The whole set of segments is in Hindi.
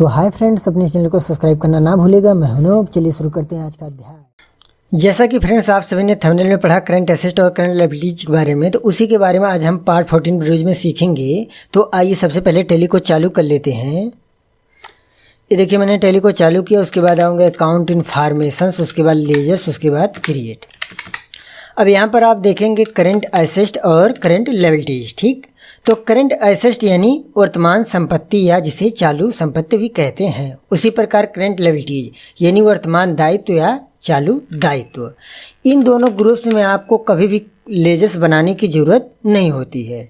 तो हाय फ्रेंड्स, अपने चैनल को सब्सक्राइब करना ना भूलेगा। मैं हूं। चलिए शुरू करते हैं आज का अध्याय। जैसा कि फ्रेंड्स आप सभी ने थंबनेल में पढ़ा करंट एसेट और करंट लायबिलिटीज के बारे में, तो उसी के बारे में आज हम पार्ट 14 वीडियोज में सीखेंगे। तो आइए सबसे पहले टैली को चालू कर लेते हैं। ये देखिए मैंने टैली को चालू किया, उसके बाद आऊँगा अकाउंट इन्फॉर्मेशंस, उसके बाद लेजर्स, उसके बाद क्रिएट। अब यहाँ पर आप देखेंगे करंट एसेट और करंट लायबिलिटीज। ठीक, तो करंट एसेट यानी वर्तमान संपत्ति या जिसे चालू संपत्ति भी कहते हैं। उसी प्रकार करंट लायबिलिटीज यानी वर्तमान दायित्व या चालू दायित्व। इन दोनों ग्रुप्स में आपको कभी भी लेजर्स बनाने की ज़रूरत नहीं होती है।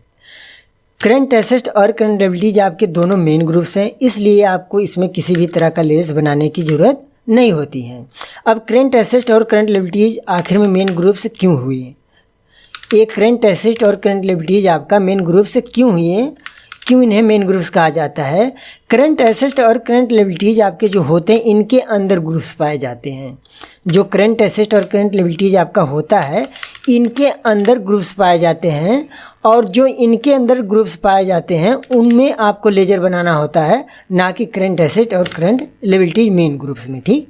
करंट एसेट और करंट लायबिलिटीज आपके दोनों मेन ग्रुप्स हैं, इसलिए आपको इसमें किसी भी तरह का लेजर्स बनाने की ज़रूरत नहीं होती है। अब करंट एसेट और करंट लायबिलिटीज आखिर में मेन ग्रुप्स क्यों हुए? ये करंट एसेट और करंट लायबिलिटीज आपका मेन ग्रुप से क्यों हुए, क्यों इन्हें मेन ग्रुप्स कहा जाता है? करंट एसेट और करंट लायबिलिटीज आपके जो होते हैं इनके अंदर ग्रुप्स पाए जाते हैं। जो करंट एसेट और करंट लायबिलिटीज आपका होता है इनके अंदर ग्रुप्स पाए जाते हैं, और जो इनके अंदर ग्रुप्स पाए जाते हैं उनमें आपको लेजर बनाना होता है, ना कि करंट एसेट और करंट लायबिलिटीज मेन ग्रुप्स में। ठीक,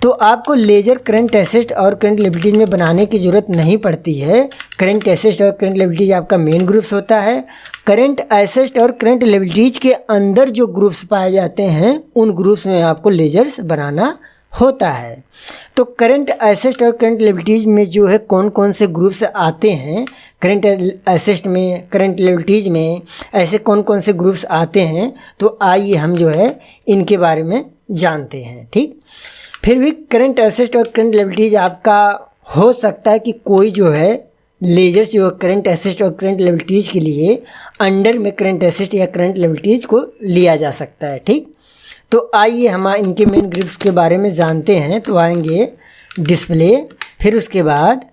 तो आपको लेजर करंट एसेट और करंट लायबिलिटीज में बनाने की ज़रूरत नहीं पड़ती है। करंट एसेट और करंट लायबिलिटीज आपका मेन ग्रुप्स होता है। करंट एसेट और करंट लायबिलिटीज के अंदर जो ग्रुप्स पाए जाते हैं उन ग्रुप्स में आपको लेजर्स बनाना होता है। तो करंट एसेट और करंट लायबिलिटीज में जो है कौन कौन से ग्रुप्स आते हैं, करंट एसेट में, करंट लायबिलिटीज में ऐसे कौन कौन से ग्रुप्स आते हैं, तो आइए हम जो है इनके बारे में जानते हैं। ठीक, फिर भी करंट एसेट और करंट लायबिलिटीज आपका हो सकता है कि कोई जो है लेजर्स जो करंट एसेट और करंट लायबिलिटीज के लिए अंडर में करंट एसेट या करंट लायबिलिटीज को लिया जा सकता है। ठीक, तो आइए हम इनके मेन ग्रुप्स के बारे में जानते हैं। तो आएंगे डिस्प्ले, फिर उसके बाद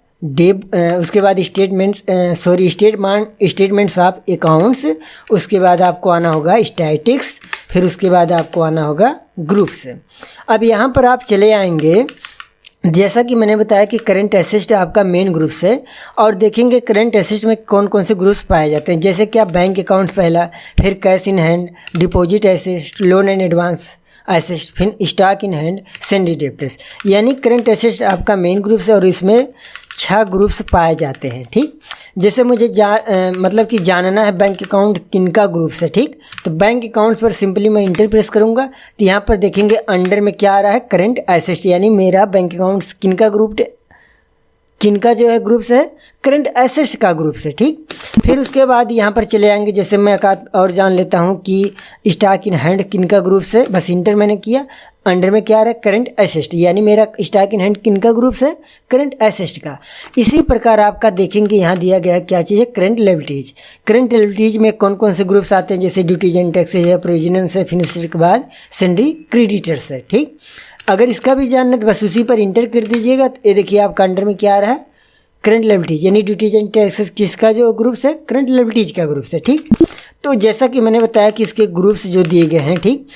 उसके बाद स्टेटमेंट्स ऑफ अकाउंट्स, उसके बाद आपको आना होगा स्टैटिक्स, फिर उसके बाद आपको आना होगा ग्रुप्स। अब यहाँ पर आप चले आएंगे, जैसा कि मैंने बताया कि करंट एसेट आपका मेन ग्रुप्स है, और देखेंगे करंट एसेट में कौन कौन से ग्रुप्स पाए जाते हैं। जैसे कि आप बैंक अकाउंट पहला, फिर cash in hand, deposit asset, loan and advance asset, फिर स्टॉक इन हैंड, सैंडरी डेब्टर्स। यानी करंट एसेट आपका मेन ग्रुप्स है और इसमें 6 ग्रुप्स पाए जाते हैं। ठीक, जैसे मुझे मतलब कि जानना है बैंक अकाउंट किनका ग्रुप्स है। ठीक, तो बैंक अकाउंट पर सिंपली मैं इंटर प्रेस करूँगा, तो यहाँ पर देखेंगे अंडर में क्या आ रहा है, करंट एसेट, यानी मेरा बैंक अकाउंट्स किनका किनका जो है ग्रुप्स है, करंट एसेट्स का ग्रुप्स है। ठीक, फिर उसके बाद यहाँ पर चले आएंगे, जैसे मैं और जान लेता हूँ कि स्टॉक इन हैंड किनका ग्रुप्स है, बस इंटर मैंने किया, अंडर में क्या आ रहा है, करंट एसेट, यानी मेरा स्टॉक इन हैंड किनका ग्रुप्स है, करंट एसेट का। इसी प्रकार आपका देखेंगे यहाँ दिया गया क्या चीज़ है, करंट लायबिलिटीज। करंट लायबिलिटीज में कौन कौन से ग्रुप्स आते हैं, जैसे ड्यूटीज एंड टैक्स है, प्रोविजनस है, फिर उसके बाद सैंडरी क्रेडिटर्स है। ठीक, अगर इसका भी जानना तो बस उसी पर इंटर कर दीजिएगा। तो ये देखिए आपका अंडर में क्या आ रहा है, करंट लायबिलिटीज, यानी ड्यूटीज एंड टैक्सेस किसका जो ग्रुप्स है, करंट लायबिलिटीज का ग्रुप्स है। ठीक, तो जैसा कि मैंने बताया कि इसके ग्रुप्स जो दिए गए हैं, ठीक,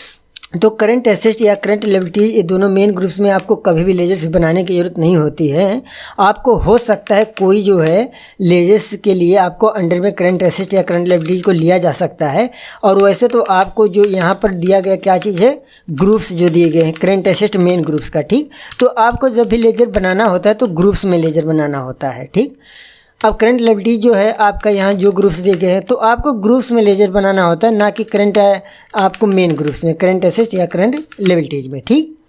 तो करंट एसेट या करंट लायबिलिटीज ये दोनों मेन ग्रुप्स में आपको कभी भी लेजर्स बनाने की ज़रूरत नहीं होती है। आपको हो सकता है कोई जो है लेजर्स के लिए आपको अंडर में करंट एसेट या करंट लायबिलिटीज को लिया जा सकता है, और वैसे तो आपको जो यहाँ पर दिया गया क्या चीज़ है, ग्रुप्स जो दिए गए हैं करंट एसेट मेन ग्रुप्स का। ठीक, तो आपको जब भी लेजर बनाना होता है तो ग्रुप्स में लेजर बनाना होता है। ठीक, अब करंट लायबिलिटीज जो है आपका यहाँ जो ग्रुप्स दिए गए हैं तो आपको ग्रुप्स में लेजर बनाना होता है, ना कि करंट आपको मेन ग्रुप्स में, करंट एसेट या करंट लायबिलिटीज में। ठीक,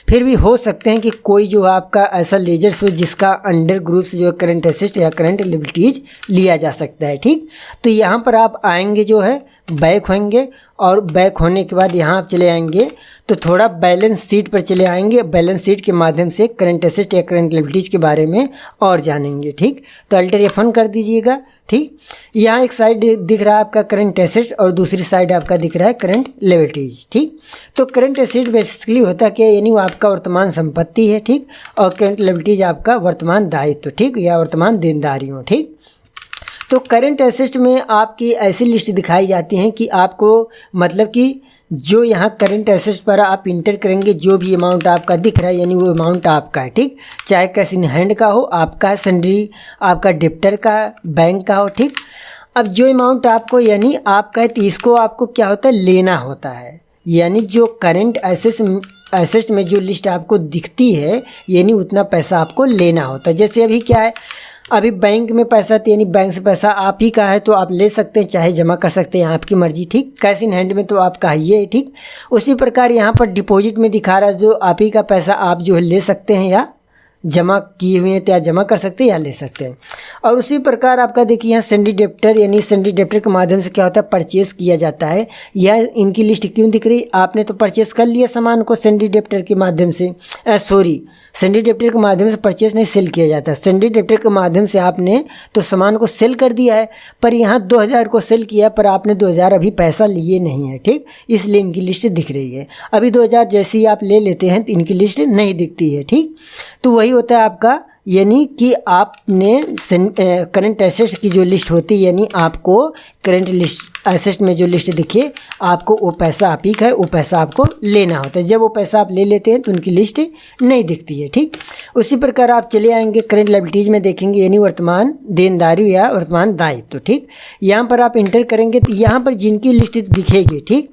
फिर भी हो सकते हैं कि कोई जो आपका ऐसा लेजर्स हो जिसका अंडर ग्रुप्स जो करंट एसेट या करंट लायबिलिटीज लिया जा सकता है। ठीक, तो यहाँ पर आप आएंगे जो है बैक होंगे, और बैक होने के बाद यहाँ आप चले आएंगे तो थोड़ा बैलेंस शीट पर चले आएंगे। बैलेंस शीट के माध्यम से करंट एसेट या करंट लायबिलिटीज के बारे में और जानेंगे। ठीक, तो अल्टर F1 कर दीजिएगा। ठीक, यहाँ एक साइड दिख रहा है आपका करंट एसेट और दूसरी साइड आपका दिख रहा है करंट लायबिलिटीज। ठीक, तो करंट एसेट बेसिकली होता क्या है, यानी वो आपका वर्तमान संपत्ति है। ठीक, और करंट लायबिलिटीज आपका वर्तमान दायित्व, ठीक, या वर्तमान देनदारियों। ठीक, तो करंट एसेट में आपकी ऐसी लिस्ट दिखाई जाती हैं कि आपको मतलब कि जो यहाँ करंट एसेट्स पर आप इंटर करेंगे जो भी अमाउंट आपका दिख रहा है यानी वो अमाउंट आपका है। ठीक, चाहे कैश इन हैंड का हो, आपका सैंडरी, आपका डेप्टर का, बैंक का हो। ठीक, अब जो अमाउंट आपको यानी आपका है तो इसको आपको क्या होता है, लेना होता है। यानी जो करंट एसेट में जो लिस्ट आपको दिखती है यानी उतना पैसा आपको लेना होता है। जैसे अभी क्या है, अभी बैंक में पैसा तो यानी बैंक से पैसा आप ही का है तो आप ले सकते हैं, चाहे जमा कर सकते हैं, आपकी मर्जी, ठीक। कैश इन हैंड में तो आपका ही है, ठीक। उसी प्रकार यहाँ पर डिपॉजिट में दिखा रहा है जो आप ही का पैसा आप जो है ले सकते हैं या जमा किए हुए हैं तो या जमा कर सकते हैं या ले सकते हैं। और उसी प्रकार आपका देखिए यहाँ सेंडी डेप्टर, यानी सेंडी डेप्टर के माध्यम से क्या होता है, परचेस किया जाता है। यह इनकी लिस्ट क्यों दिख रही, आपने तो परचेस कर लिया सामान को सेंडी डेप्टर के माध्यम से, सेंडी डेप्टर के माध्यम से परचेस नहीं, सेल किया जाता है। सेंडी डेप्टर के माध्यम से आपने तो सामान को सेल कर दिया है, पर यहाँ 2000 को सेल किया पर आपने 2000 अभी पैसा लिए नहीं है, ठीक। इसलिए इनकी लिस्ट दिख रही है। अभी 2000 जैसे ही आप ले लेते हैं तो इनकी लिस्ट नहीं दिखती है, ठीक। तो वही होता है आपका, यानी कि आपने करंट एसेट्स की जो लिस्ट होती है, यानी आपको करंट लिस्ट एसेट में जो लिस्ट दिखे आपको वो पैसा आप ही का है, वो पैसा आपको लेना होता है। जब वो पैसा आप ले लेते हैं तो उनकी लिस्ट नहीं दिखती है, ठीक। उसी प्रकार आप चले आएंगे करंट लायबिलिटीज़ में देखेंगे, यानी वर्तमान देनदारी या वर्तमान दायित्व, ठीक। यहाँ पर आप इंटर करेंगे तो यहाँ पर जिनकी लिस्ट दिखेगी, ठीक,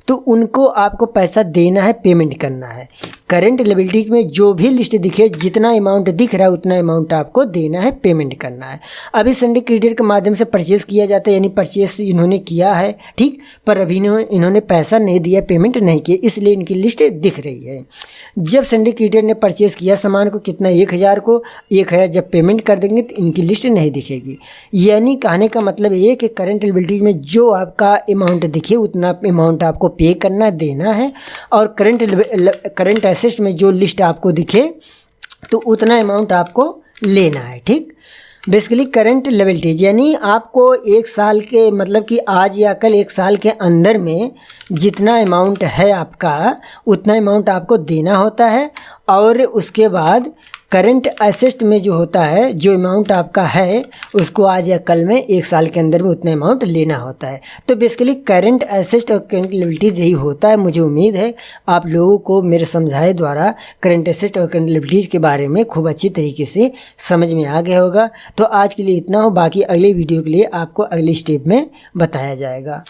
तो उनको आपको पैसा देना है, पेमेंट करना है। करंट लायबिलिटीज में जो भी लिस्ट दिखे, जितना अमाउंट दिख रहा है उतना अमाउंट आपको देना है, पेमेंट करना है। अभी संडे क्रेडिट के माध्यम से परचेस किया जाता है, यानी परचेस इन्होंने किया है, ठीक, पर अभी इन्होंने पैसा नहीं दिया, पेमेंट नहीं किया, इसलिए इनकी लिस्ट दिख रही है। जब संडे क्रेडिट ने परचेस किया सामान को, कितना, 1000 को, 1000 जब पेमेंट कर देंगे तो इनकी लिस्ट नहीं दिखेगी। यानी कहने का मतलब ये कि करंट लायबिलिटीज में जो आपका अमाउंट दिखे उतना अमाउंट आपको पे करना, देना है। और करंट एसेट्स में जो लिस्ट आपको दिखे तो उतना अमाउंट आपको लेना है, ठीक। बेसिकली करंट लायबिलिटीज यानी आपको 1 साल के, मतलब कि आज या कल 1 साल के अंदर में जितना अमाउंट है आपका उतना अमाउंट आपको देना होता है। और उसके बाद करंट एसेट में जो होता है, जो अमाउंट आपका है उसको आज या कल में 1 साल के अंदर में उतना अमाउंट लेना होता है। तो बेसिकली करंट एसेट और करंट लायबिलिटीज यही होता है। मुझे उम्मीद है आप लोगों को मेरे समझाए द्वारा करंट एसेट और करंट लायबिलिटीज के बारे में खूब अच्छी तरीके से समझ में आ गया होगा। तो आज के लिए इतना हो, बाकी अगले वीडियो के लिए आपको अगले स्टेप में बताया जाएगा।